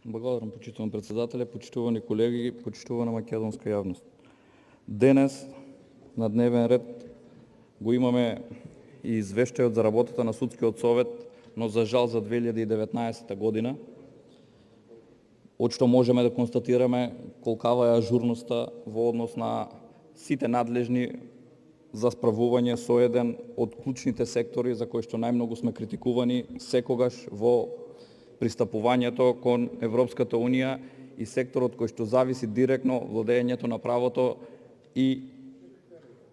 Благодарам, почитуван председателя, почитувани колеги, почитувана македонска јавност. Денес на дневен ред го имаме и извештајот за работата на Судскиот совет, но за жал за 2019 година, од што можеме да констатираме колкава е ажурноста во однос на сите надлежни за справување со еден од клучните сектори за кои што најмногу сме критикувани секогаш во пристапувањето кон Европската Унија и секторот кој што зависи директно владењето на правото и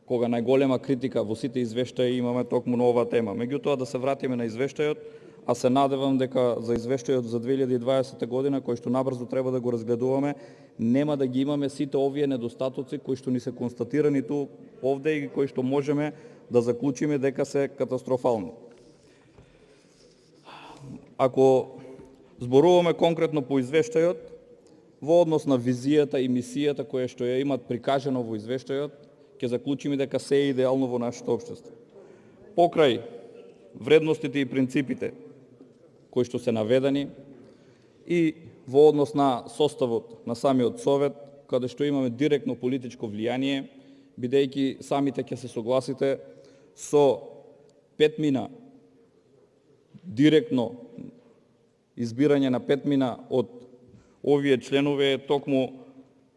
кога најголема критика во сите извештаи имаме токму на оваа тема. Меѓутоа да се вратиме на извештајот, а се надевам дека за извештајот за 2020 година, кој што набрзо треба да го разгледуваме, нема да ги имаме сите овие недостатоци кои што ни се констатирани ту овде и кои што можеме да заклучиме дека се катастрофални. Ако зборуваме конкретно по извештајот, во однос на визијата и мисијата која што ја имат прикажано во извештајот, ќе заклучиме дека се е идеално во нашето општество. Покрај вредностите и принципите кои што се наведени и во однос на составот на самиот совет, каде што имаме директно политичко влијание, бидејќи самите ќе се согласите со петмина директно избирање на петмина од овие членови, токму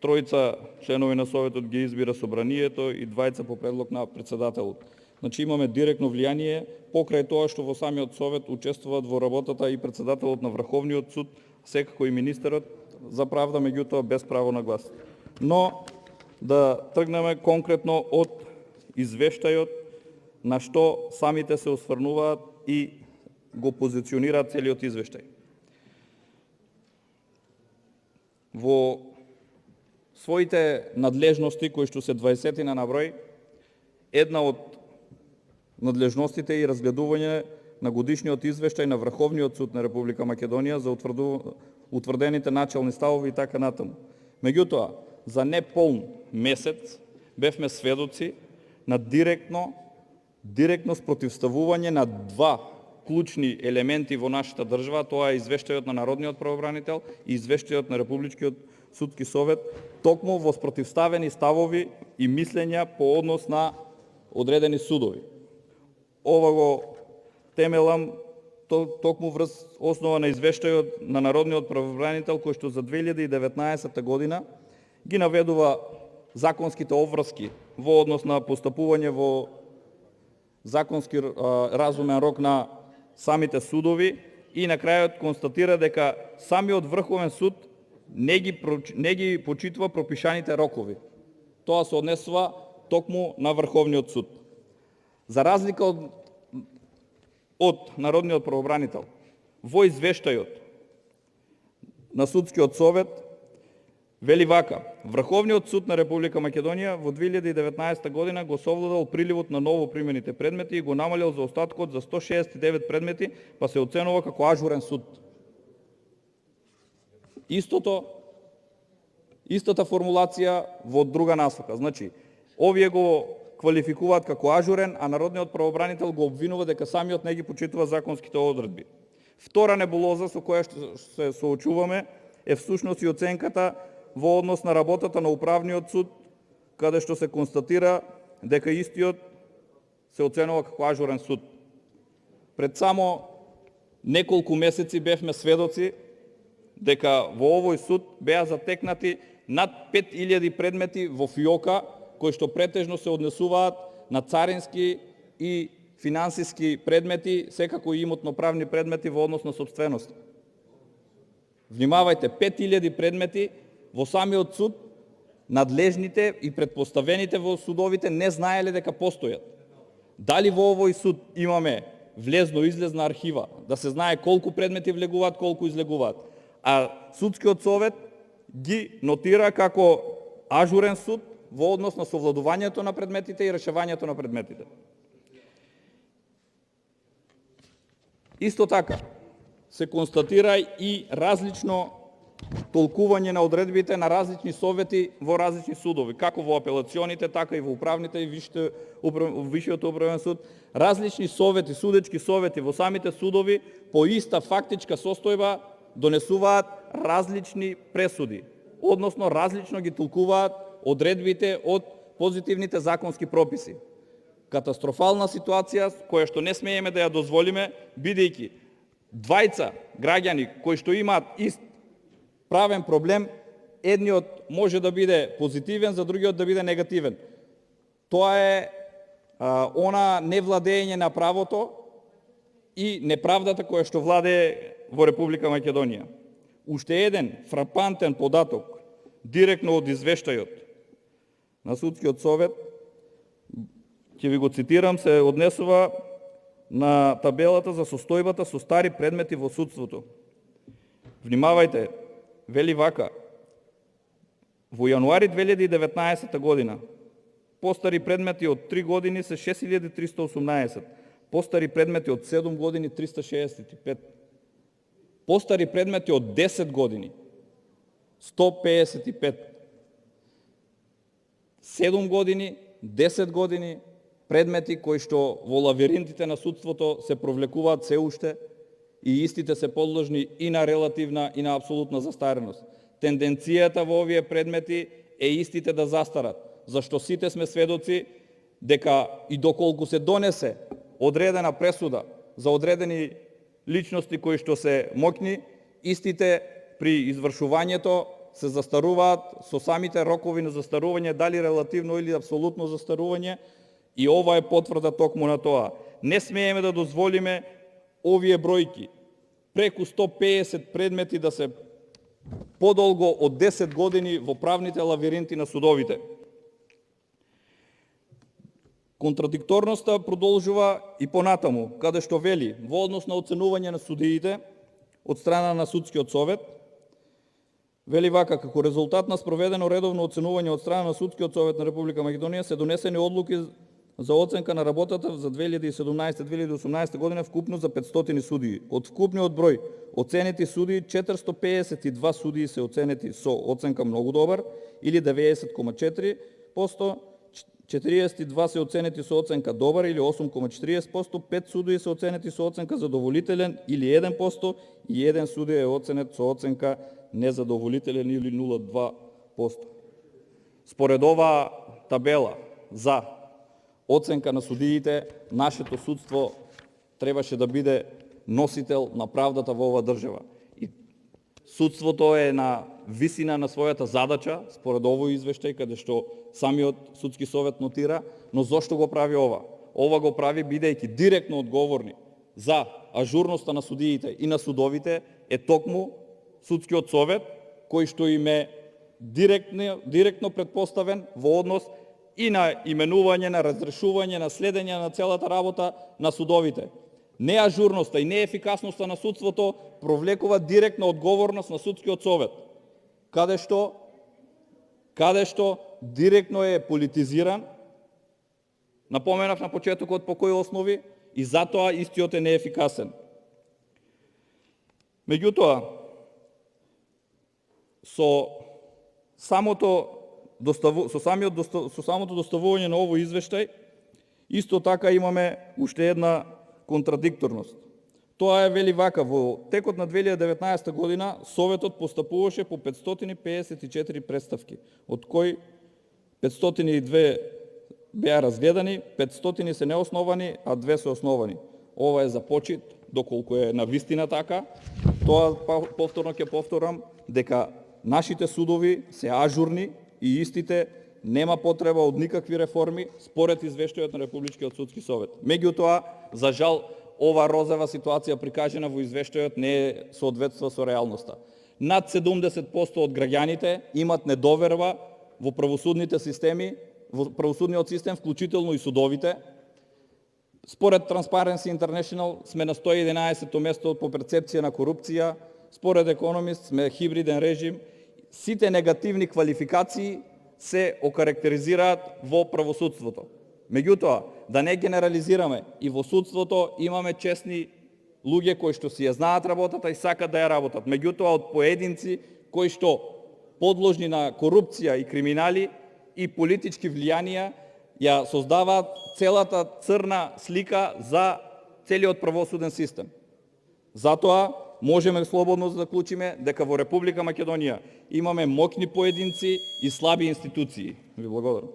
тројца членови на Советот ги избира Собранието и двајца по предлог на председателот. Значи имаме директно влијание, покрај тоа што во самиот Совет учествуваат во работата и председателот на Врховниот суд, секако и министерот за правда, меѓутоа без право на глас. Но да тргнеме конкретно од извештајот на што самите се осврнуваат и го позиционираат целиот извештај. Во своите надлежности, кои што се 20 на број, една од надлежностите и разгледување на годишниот извештај на Врховниот суд на Република Македонија за утврдените начални ставови и така натаму. Меѓутоа, за неполн месец бевме сведоци на директно спротивставување на два клучни елементи во нашата држава, тоа е извештајот на Народниот правобранител и извештајот на Републичкиот судски совет, токму во спротивставени ставови и мислења по однос на одредени судови. Ова го темелам токму врз основа на извештајот на Народниот правобранител, кој што за 2019 година ги наведува законските обврски во однос на постапување во законски разумен рок на самите судови и на крајот констатира дека самиот Врховен суд не ги почитува пропишаните рокови. Тоа се однесува токму на Врховниот суд. За разлика од Народниот правобранител, во извештајот на Судскиот совет вели вака: Врховниот суд на Република Македонија во 2019 година го совладал приливот на ново примените предмети и го намалил заостаткот за 169 предмети, па се оценува како ажурен суд. Истата формулација во друга насока. Значи, овие го квалификуваат како ажурен, а Народниот правобранител го обвинува дека самиот не ги почитува законските одредби. Втора небулоза со која што се соочуваме е всушност и оценката во однос на работата на Управниот суд, каде што се констатира дека истиот се оценува како ажурен суд. Пред само неколку месеци бевме сведоци дека во овој суд беа затекнати над 5000 предмети во фиока, кои што претежно се однесуваат на царински и финансиски предмети, секако и имотно-правни предмети во однос на сопственост. Внимавајте, 5000 предмети во самиот суд, надлежните и предпоставените во судовите не знаеле дека постојат. Дали во овој суд имаме влезно-излезна архива, да се знае колку предмети влегуваат, колку излегуваат, а Судскиот совет ги нотира како ажурен суд во однос на совладувањето на предметите и решавањето на предметите. Исто така, се констатира и различно толкување на одредбите на различни совети во различни судови, како во апелационите, така и во управните и Висшиот управен суд. Различни совети, судечки совети во самите судови по иста фактичка состојба донесуваат различни пресуди, односно различно ги толкуваат одредбите од позитивните законски прописи. Катастрофална ситуација која што не смееме да ја дозволиме, бидејќи двајца граѓани кои што имаат ист правен проблем, едниот може да биде позитивен, за другиот да биде негативен. Тоа е она невладење на правото и неправдата која што владее во Република Македонија. Уште еден фрапантен податок, директно од извештајот на Судскиот совет, ќе ви го цитирам, се однесува на табелата за состојбата со стари предмети во судството. Внимавајте, вели вака: во јануари 2019 година постари предмети од 3 години се 6318, постари предмети од 7 години 365, постари предмети од 10 години 155, 7 години, 10 години предмети кои што во лавиринтите на судството се провлекуваат се уште и истите се подложни и на релативна и на апсолутна застареност. Тенденцијата во овие предмети е истите да застарат, зашто сите сме сведоци дека и доколку се донесе одредена пресуда за одредени личности кои што се моќни, истите при извршувањето се застаруваат со самите рокови на застарување, дали релативно или апсолутно застарување, и ова е потврда токму на тоа. Не смееме да дозволиме овие бројки, преку 150 предмети да се подолго од 10 години во правните лавиринти на судовите. Контрадикторноста продолжува и понатаму, каде што вели во однос на оценување на судиите од страна на Судскиот совет, вели вака: како резултат на спроведено редовно оценување од страна на Судскиот совет на Република Македонија се донесени одлуки за оценка на работата за 2017-2018 година вкупно за 500 судии. Од вкупниот број оценети судии, 452 судии се оценети со оценка многу добар или 90,4%, 42 се оценети со оценка добар или 8,40%, 5 судии се оценети со оценка задоволителен или 1% и 1 судија е оценет со оценка незадоволителен или 0,2%. Според оваа табела за оценка на судиите, нашето судство требаше да биде носител на правдата во оваа држава. И судството е на висина на својата задача, според овој извештај, каде што самиот Судски совет нотира, но зошто го прави ова? Ова го прави бидејќи директно одговорни за ажурноста на судиите и на судовите е токму Судскиот совет, кој што им е директно предпоставен во однос и на именување, на разрешување, на следење на целата работа на судовите. Неажурноста и неефикасноста на судството провлекува директна одговорност на Судскиот совет, каде што директно е политизиран, напоменав на почетокот по кои основи, и затоа истиот е неефикасен. Меѓутоа, со самото доставување на овој извештај, исто така имаме уште една контрадикторност. Тоа е, вели вака: во текот на 2019 година Советот постапуваше по 554 представки, од кои 502 беа разгледани, 500 се неосновани, а 2 се основани. Ова е за почит, доколку е на вистина така. Тоа повторно ќе повторам дека нашите судови се ажурни и истите нема потреба од никакви реформи според извештајот на Републичкиот судски совет. Меѓутоа, за жал, ова розова ситуација прикажена во извештајот не соодветства со реалноста. Над 70% од граѓаните имат недоверба во правосудните системи, во правосудниот систем, вклучително и судовите. Според Transparency International сме на 111-то место по перцепција на корупција, според Economist сме хибриден режим. Сите негативни квалификации се окарактеризираат во правосудството. Меѓутоа, да не генерализираме, и во судството имаме честни луѓе кои што си ја знаат работата и сакат да ја работат. Меѓутоа, од поединци кои што подложни на корупција и криминали и политички влијанија ја создаваат целата црна слика за целиот правосуден систем. Затоа можеме слободно да заклучиме дека во Република Македонија имаме моќни поединци и слаби институции. Ви благодарам.